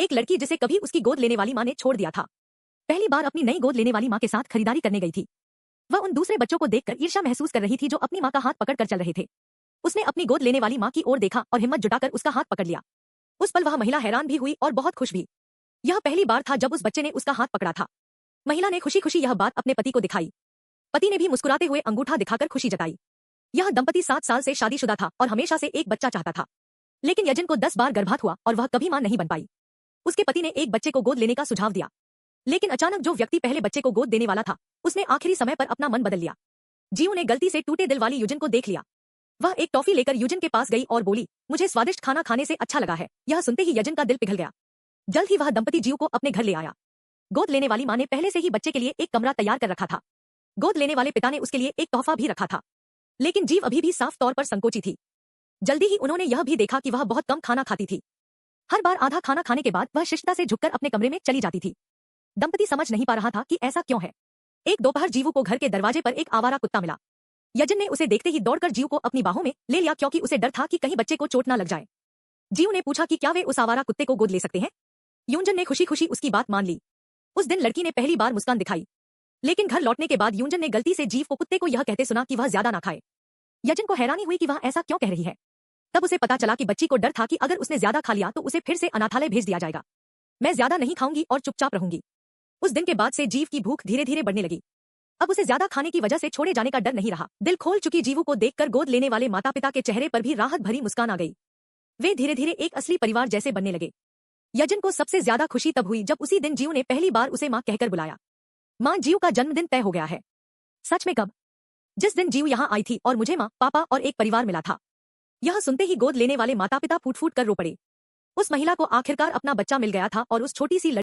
एक लड़की जिसे कभी उसकी गोद लेने वाली माँ ने छोड़ दिया था, पहली बार अपनी नई गोद लेने वाली माँ के साथ खरीदारी करने गई थी। वह उन दूसरे बच्चों को देखकर ईर्ष्या महसूस कर रही थी जो अपनी माँ का हाथ पकड़कर चल रहे थे। उसने अपनी गोद लेने वाली माँ की ओर देखा और हिम्मत जुटाकर उसका हाथ पकड़ लिया। उस पल वह महिला हैरान भी हुई और बहुत खुश भी। यह पहली बार था जब उस बच्चे ने उसका हाथ पकड़ा था। महिला ने खुशी खुशी यह बात अपने पति को दिखाई। पति ने भी मुस्कुराते हुए अंगूठा दिखाकर खुशी जताई। यह दंपति 7 साल से शादीशुदा था और हमेशा से एक बच्चा चाहता था, लेकिन यजन को 10 बार गर्भात हुआ और वह कभी मां नहीं बन पाई। उसके पति ने एक बच्चे को गोद लेने का सुझाव दिया, लेकिन अचानक जो व्यक्ति पहले बच्चे को गोद देने वाला था, उसने आखिरी समय पर अपना मन बदल लिया। जीव ने गलती से टूटे दिल वाली यूजिन को देख लिया। वह एक टॉफी लेकर यूजिन के पास गई और बोली, मुझे स्वादिष्ट खाना खाने से अच्छा लगा है। यह सुनते ही यजन का दिल पिघल गया। जल्द ही वह दंपति जीव को अपने घर ले आया। गोद लेने वाली मां ने पहले से ही बच्चे के लिए एक कमरा तैयार कर रखा था। गोद लेने वाले पिता ने उसके लिए एक तोहफा भी रखा था, लेकिन जीव अभी भी साफ तौर पर संकोची थी। जल्दी ही उन्होंने यह भी देखा कि वह बहुत कम खाना खाती थी। हर बार आधा खाना खाने के बाद वह शिष्टता से झुककर अपने कमरे में चली जाती थी। दंपति समझ नहीं पा रहा था कि ऐसा क्यों है। एक दोपहर जीवू को घर के दरवाजे पर एक आवारा कुत्ता मिला। यजन ने उसे देखते ही दौड़कर जीव को अपनी बाहों में ले लिया, क्योंकि उसे डर था कि कहीं बच्चे को चोट न लग जाए। जीव ने पूछा कि क्या वे उस आवारा कुत्ते को गोद ले सकते हैं। यूंजन ने खुशी खुशी उसकी बात मान ली। उस दिन लड़की ने पहली बार मुस्कान दिखाई, लेकिन घर लौटने के बाद यूंजन ने गलती से जीव को कुत्ते को यह कहते सुना कि वह ज्यादा ना खाए। यजन को हैरानी हुई कि वह ऐसा क्यों कह रही है। तब उसे पता चला कि बच्ची को डर था कि अगर उसने ज्यादा खा लिया तो उसे फिर से अनाथालय भेज दिया जाएगा। मैं ज्यादा नहीं खाऊंगी और चुपचाप रहूंगी। उस दिन के बाद से जीव की भूख धीरे धीरे बढ़ने लगी। अब उसे ज्यादा खाने की वजह से छोड़े जाने का डर नहीं रहा। दिल खोल चुकी जीवू को देखकर गोद लेने वाले माता पिता के चेहरे पर भी राहत भरी मुस्कान आ गई। वे धीरे धीरे एक असली परिवार जैसे बनने लगे। यजन को सबसे ज्यादा खुशी तब हुई जब उसी दिन जीव ने पहली बार उसे मां कहकर बुलाया। मां, जीव का जन्मदिन तय हो गया है। सच में? कब? जिस दिन जीव यहाँ आई थी और मुझे मां, पापा और एक परिवार मिला था। यह सुनते ही गोद लेने वाले माता पिता फूट फूट कर रो पड़े। उस महिला को आखिरकार अपना बच्चा मिल गया था और उस छोटी सी